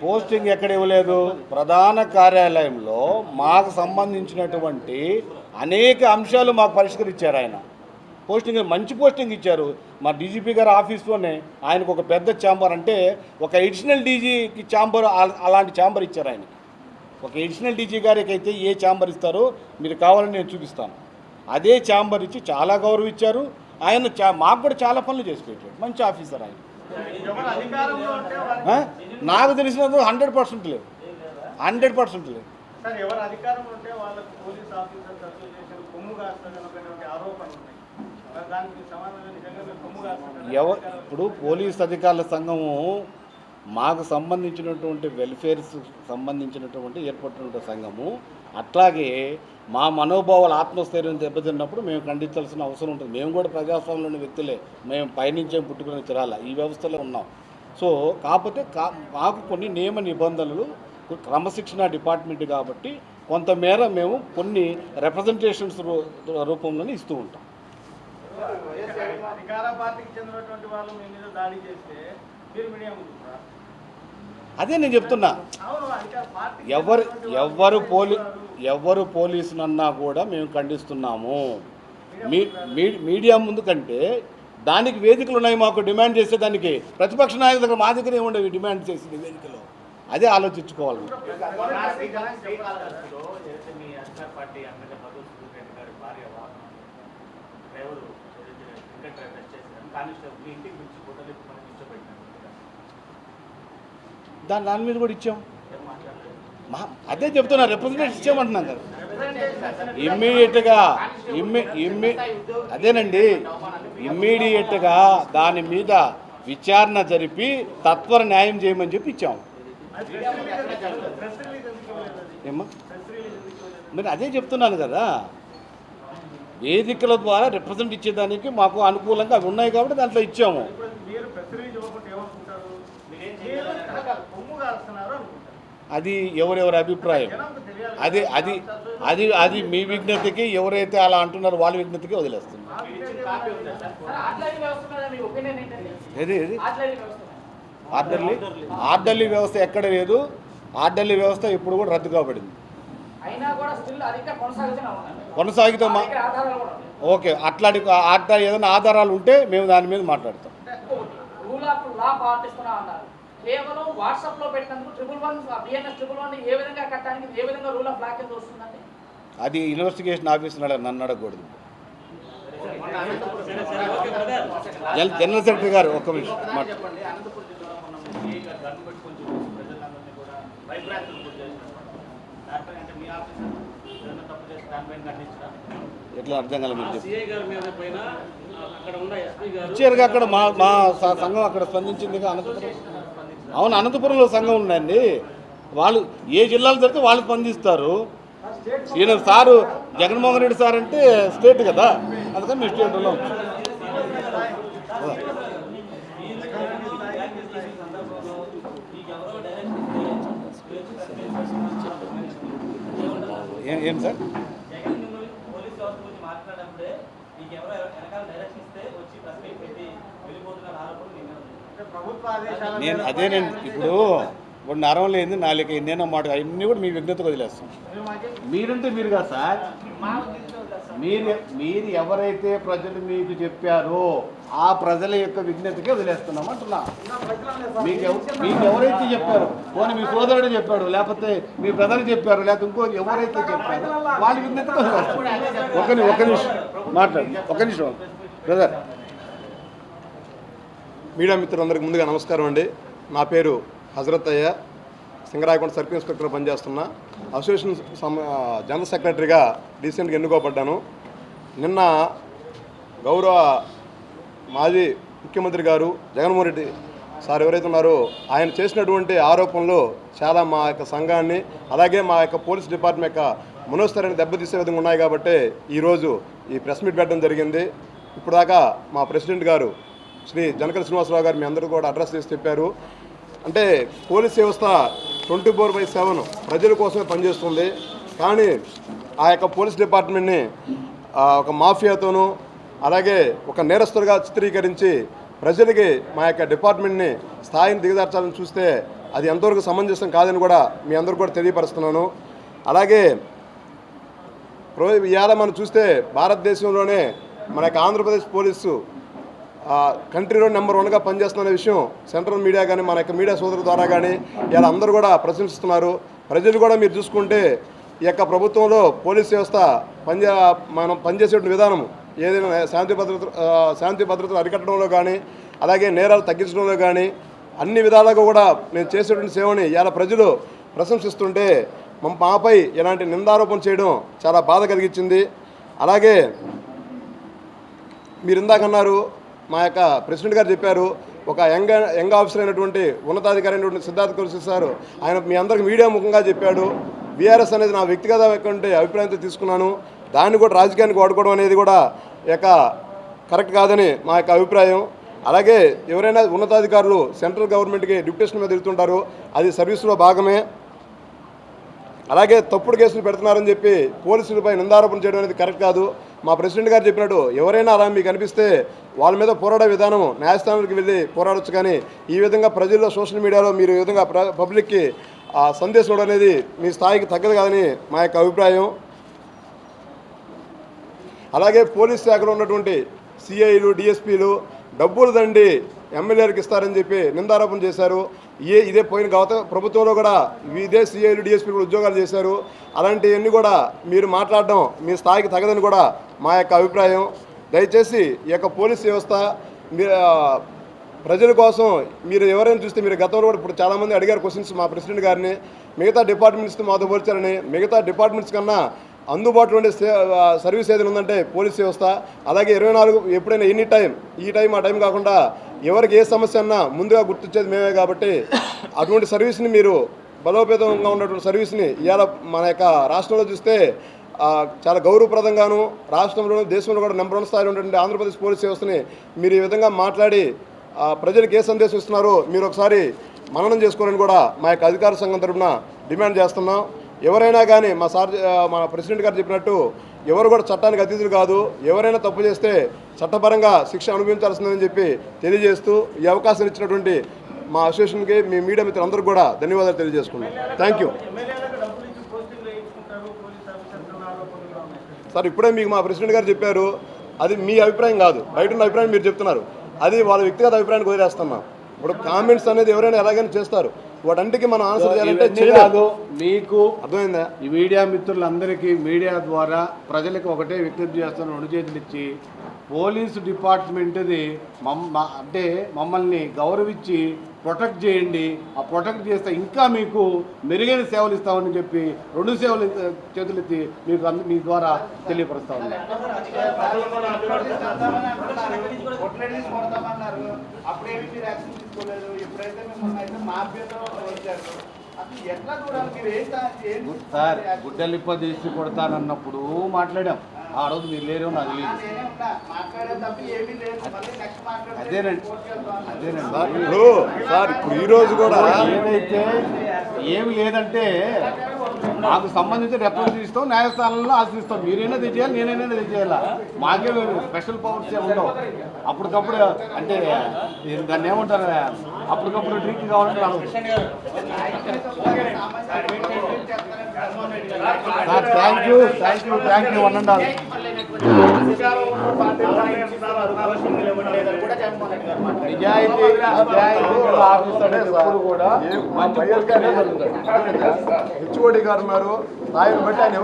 Posting ఎక్కడ ఇవ్వలేదు. ప్రధాన కార్యాలయంలో మాకు సంబంధించినటువంటి అనేక అంశాలు మాకు పరిష్కరించారు. ఆయన పోస్టింగ్ మంచి పోస్టింగ్ ఇచ్చారు. మా డీజీపీ గారి ఆఫీస్లోనే ఆయనకు ఒక పెద్ద ఛాంబర్, అంటే ఒక ఎడిషనల్ డీజీకి ఛాంబర్, అలాంటి ఛాంబర్ ఇచ్చారు ఆయనకి. ఒక ఎడిషనల్ డీజీ గారికి అయితే ఏ ఛాంబర్ ఇస్తారో మీరు కావాలని నేను చూపిస్తాను. అదే ఛాంబర్ ఇచ్చి చాలా గౌరవించారు. ఆయన మాకు కూడా చాలా పనులు చేసి పెట్టాడు. మంచి ఆఫీసర్ ఆయన. నాకు తెలిసినందుకు 100% లేదు, 100% లేదు. ఇప్పుడు పోలీస్ అధికారుల సంఘము మాకు సంబంధించినటువంటి వెల్ఫేర్స్ సంబంధించినటువంటి ఏర్పడినటువంటి సంఘము. అట్లాగే మా మనోభావాలు ఆత్మస్థైర్యం దెబ్బతిన్నప్పుడు మేము ఖండించాల్సిన అవసరం ఉంటుంది. మేము కూడా ప్రజాస్వామ్యంలోని వ్యక్తులే, మేము పైనుంచే పుట్టుకుని తిరాల ఈ వ్యవస్థలో ఉన్నాం. సో కాకపోతే మాకు కొన్ని నియమ నిబంధనలు, క్రమశిక్షణ డిపార్ట్మెంట్ కాబట్టి కొంతమేర మేము కొన్ని రిప్రజెంటేషన్స్ రూపంలోనే ఇస్తూ ఉంటాం. అదే నేను చెప్తున్నా. ఎవరు పోలీసునన్నా కూడా మేము ఖండిస్తున్నాము. మీడియా ముందు కంటే దానికి వేదికలు ఉన్నాయి. మాకు డిమాండ్ చేసే దానికి ప్రతిపక్ష నాయకుల దగ్గర మా దగ్గర ఏముండేవి డిమాండ్ చేసింది వేదికలో. అదే ఆలోచించుకోవాలి. దాని మీద కూడా ఇచ్చాం. అదే చెప్తున్నా, రిప్రజెంటేషన్ ఇచ్చామంటున్నాం కదా. ఇమ్మీడియట్గా అదేనండి, ఇమ్మీడియట్గా దాని మీద విచారణ జరిపి తత్వర న్యాయం చేయమని చెప్పి ఇచ్చాము. ఏమ్మా మరి అదే చెప్తున్నాను కదా, వేదికల ద్వారా రిప్రజెంట్ ఇచ్చేదానికి మాకు అనుకూలంగా అవి ఉన్నాయి కాబట్టి దాంట్లో ఇచ్చాము. అది ఎవరెవరి అభిప్రాయం. అది అది అది అది మీ విజ్ఞతకి, ఎవరైతే అలా అంటున్నారో వాళ్ళ విజ్ఞతకి వదిలేస్తుంది. ఆర్డర్లీ వ్యవస్థ ఎక్కడ లేదు. ఆర్డర్లీ వ్యవస్థ ఇప్పుడు కూడా రద్దు కాబడింది. కొనసాగుతామా? ఓకే, అట్లా ఏదైనా ఆధారాలు ఉంటే మేము దాని మీద మాట్లాడతాం. కేవలం వాట్సాప్ లో పెట్టినందుకు 111 బిఎన్ఎస్ 111 ఏ విధంగా కట్టడానికి ఏ విధంగా రూల్ ఆఫ్ లా కింద వస్తుందండి? అది ఇన్వెస్టిగేషన్ ఆఫీసర్ నన్ను అడగకూడదు. జనరల్ సెక్రటరీ గారు ఒక్క నిమిషం ఎట్లా అర్థం కాలేదు మీరు ఇచ్చారుగా. అక్కడ మా సంఘం అక్కడ స్పందించిందిగా. అనంతపురం, అవును, అనంతపురంలో సంఘం ఉందండి. వాళ్ళు ఏ జిల్లాలు జరిగితే వాళ్ళు స్పందిస్తారు. ఈయన సారు జగన్మోహన్ రెడ్డి సార్ అంటే స్టేట్ కదా, అందుకని మీ స్టేట్లో ఏం సార్? అదేనండి, ఇప్పుడు నరం లేదు నాలుక ఎన్నైనా మాట అన్నీ కూడా మీ విజ్ఞతకు వదిలేస్తాం. మీరంటే మీరు కాదు సార్, మీరు ఎవరైతే ప్రజలు మీకు చెప్పారో ఆ ప్రజల యొక్క విజ్ఞతకే వదిలేస్తున్నాం అంటున్నా. మీకు ఎవరైతే చెప్పారో, పోనీ మీ సోదరుడు చెప్పాడు, లేకపోతే మీ బ్రదర్ చెప్పారు, లేకపోతే ఇంకో ఎవరైతే చెప్పారో వాళ్ళ విజ్ఞతకు వదిలేస్తాం. ఒక నిమిషం మాట్లాడు, ఒక నిమిషం బ్రదర్. మీడియా మిత్రులందరికీ ముందుగా నమస్కారం అండి. నా పేరు హజరత్ అయ్య, సింగరాయకొండ సర్కిల్ ఇన్స్పెక్టర్ పనిచేస్తున్నా. అసోసియేషన్ జనరల్ సెక్రటరీగా రీసెంట్గా ఎన్నుకోబడ్డాను. నిన్న గౌరవ మాజీ ముఖ్యమంత్రి గారు జగన్మోహన్ రెడ్డి సార్ ఎవరైతే ఉన్నారో ఆయన చేసినటువంటి ఆరోపణలు చాలా మా యొక్క సంఘాన్ని, అలాగే మా యొక్క పోలీస్ డిపార్ట్మెంట్ యొక్క మనోస్థైర్యాన్ని దెబ్బతీసే విధంగా ఉన్నాయి. కాబట్టి ఈరోజు ఈ ప్రెస్ మీట్ పెట్టడం జరిగింది. ఇప్పుడు దాకా మా ప్రెసిడెంట్ గారు శ్రీ జనకల శ్రీనివాసరావు గారు మీ అందరూ కూడా అడ్రస్ చేసి చెప్పారు. అంటే పోలీస్ వ్యవస్థ 24/7 ప్రజల కోసమే పనిచేస్తుంది. కానీ ఆ యొక్క పోలీస్ డిపార్ట్మెంట్ని ఒక మాఫియాతోనూ అలాగే ఒక నేరస్తులుగా చిత్రీకరించి ప్రజలకి మా యొక్క డిపార్ట్మెంట్ని స్థాయిని దిగజార్చాలని చూస్తే అది ఎంతవరకు సమంజసం కాదని కూడా మీ అందరూ కూడా తెలియపరుస్తున్నాను. అలాగే ఇవాళ మనం చూస్తే భారతదేశంలోనే మన యొక్క ఆంధ్రప్రదేశ్ పోలీసు కంట్రీలో నెంబర్ 1గా పనిచేస్తున్న విషయం సెంట్రల్ మీడియా కానీ మన యొక్క మీడియా సోదరుల ద్వారా కానీ ఇలా అందరూ కూడా ప్రశంసిస్తున్నారు. ప్రజలు కూడా మీరు చూసుకుంటే ఈ యొక్క ప్రభుత్వంలో పోలీస్ వ్యవస్థ మనం పనిచేసే విధానం ఏదైనా శాంతి భద్రతలు అరికట్టడంలో కానీ అలాగే నేరాలు తగ్గించడంలో కానీ అన్ని విధాలుగా కూడా మేము చేసేటువంటి సేవని ఇలా ప్రజలు ప్రశంసిస్తుంటే మాపై ఇలాంటి నిందారోపణ చేయడం చాలా బాధ కలిగించింది. అలాగే మీరు ఇందాకన్నారు మా యొక్క ప్రెసిడెంట్ గారు చెప్పారు ఒక యంగ్ ఆఫీసర్ అయినటువంటి ఉన్నతాధికారి అయినటువంటి సిద్ధార్థ కౌశిక్ సార్ ఆయన మీ అందరికి మీడియా ముఖంగా చెప్పాడు. బీఆర్ఎస్ అనేది నా వ్యక్తిగతమైనటువంటి అభిప్రాయంతో తీసుకున్నాను. దాన్ని కూడా రాజకీయానికి వాడుకోవడం అనేది కూడా కరెక్ట్ కాదని మా యొక్క అభిప్రాయం. అలాగే ఎవరైనా ఉన్నతాధికారులు సెంట్రల్ గవర్నమెంట్కి డిప్యుటేషన్ మీద తిరుగుతుంటారు, అది సర్వీసులో భాగమే. అలాగే తప్పుడు కేసులు పెడుతున్నారని చెప్పి పోలీసులపై నిందారోపణ చేయడం అనేది కరెక్ట్ కాదు. మా ప్రెసిడెంట్ గారు చెప్పినట్టు ఎవరైనా అలా మీకు అనిపిస్తే వాళ్ళ మీద పోరాడే విధానం న్యాయస్థానానికి వెళ్ళి పోరాడొచ్చు, కానీ ఈ విధంగా ప్రజల్లో సోషల్ మీడియాలో మీరు ఈ విధంగా పబ్లిక్కి సందేశం ఇవ్వడం అనేది మీ స్థాయికి తగ్గదు కాదని మా యొక్క అభిప్రాయం. అలాగే పోలీస్ శాఖలో ఉన్నటువంటి సిఐలు డిఎస్పీలు డబ్బులు దండి ఎమ్మెల్యేలకు ఇస్తారని చెప్పి నిందారోపణ చేశారు. ఇదే పోయిన గత ప్రభుత్వంలో కూడా ఇదే సిఐలు డిఎస్పీలు ఉద్యోగాలు చేశారు. అలాంటివన్నీ కూడా మీరు మాట్లాడడం మీ స్థాయికి తగదని కూడా మా యొక్క అభిప్రాయం. దయచేసి ఈ యొక్క పోలీస్ వ్యవస్థ ప్రజల కోసం మీరు ఎవరైనా చూస్తే మీరు గతంలో కూడా ఇప్పుడు చాలామంది అడిగారు క్వశ్చన్స్ మా ప్రెసిడెంట్ గారిని, మిగతా డిపార్ట్మెంట్స్తో మాతో పోల్చారని. మిగతా డిపార్ట్మెంట్స్ కన్నా అందుబాటులో ఉండే సర్వీస్ ఏదైనా ఉందంటే పోలీస్ వ్యవస్థ. అలాగే 24 ఎప్పుడైనా ఎనీ టైం ఈ టైం ఆ టైం కాకుండా ఎవరికి ఏ సమస్య అన్నా ముందుగా గుర్తించేది మేమే కాబట్టి అటువంటి సర్వీస్ని మీరు బలోపేతంగా ఉన్నటువంటి సర్వీస్ని ఇవాళ మన యొక్క రాష్ట్రంలో చూస్తే చాలా గౌరవప్రదంగాను రాష్ట్రంలోనూ దేశంలో కూడా నెంబర్ 1 స్థాయిలో ఉన్నటువంటి ఆంధ్రప్రదేశ్ పోలీస్ వ్యవస్థని మీరు ఈ విధంగా మాట్లాడి ప్రజలకు ఏ సందేశం ఇస్తున్నారో మీరు ఒకసారి మననం చేసుకోవాలని కూడా మా యొక్క అధికార సంఘం తరఫున డిమాండ్ చేస్తున్నాం. ఎవరైనా కానీ మా ప్రెసిడెంట్ గారు చెప్పినట్టు ఎవరు కూడా చట్టానికి అతీతులు కాదు. ఎవరైనా తప్పు చేస్తే చట్టపరంగా శిక్ష అనుభవించాల్సిందని చెప్పి తెలియజేస్తూ ఈ అవకాశం ఇచ్చినటువంటి మా అసోసియేషన్కి మీ మీడియా మిత్రులందరూ కూడా ధన్యవాదాలు తెలియజేసుకున్నాం. Thank you sir. ఇప్పుడే మీకు మా ప్రెసిడెంట్ గారు చెప్పారు, అది మీ అభిప్రాయం కాదు, బయట ఉన్న అభిప్రాయం మీరు చెప్తున్నారు. అది వాళ్ళ వ్యక్తిగత అభిప్రాయాన్ని వదిలేస్తున్నాం. ఇప్పుడు కామెంట్స్ అనేది ఎవరైనా ఎలాగైనా చేస్తారు, వాటంటికి మనం ఆన్సర్ చేయాలంటే చేయలేదు. మీకు అర్థమైందా? ఈ మీడియా మిత్రులందరికీ మీడియా ద్వారా ప్రజలకు ఒకటే విజ్ఞప్తి చేస్తున్న 2 చేతులు ఇచ్చి పోలీసు డిపార్ట్మెంట్ది అంటే మమ్మల్ని గౌరవించి ప్రొటెక్ట్ చేయండి. ఆ ప్రొటెక్ట్ చేస్తే ఇంకా మీకు మెరుగైన సేవలు ఇస్తామని చెప్పి 2 సేవలు చేతులెత్తి మీ ద్వారా తెలియపరుస్తా ఉన్నాం. సార్ గుడ్డలిప్ప తీసి కొడతానన్నప్పుడు మాట్లాడాం. ఆ రోజు మీరు లేరు, నాకు తెలియదు. అదేనండి ఇప్పుడు సార్ ఇప్పుడు ఈరోజు కూడా ఏదైతే ఏమి లేదంటే మాకు సంబంధించిన రిప్రజెంటేటివ్స్తో న్యాయస్థానంలో ఆశ్రయిస్తాం. మీరైనా తెచ్చేయాలి, నేనైనా తెచ్చేయాలా. మాకే స్పెషల్ పవర్స్ ఉండవు. అప్పటికప్పుడు అంటే దాన్ని ఏమంటారు, అప్పటికప్పుడు డ్రింక్ కావాలంటే థ్యాంక్ యూ 1.5. నిజాయితీ ఆఫీసర్ ఎప్పుడు కూడా హెచ్ఓడి గారు ఉన్నారు, స్థాయిని బట్టి ఆయన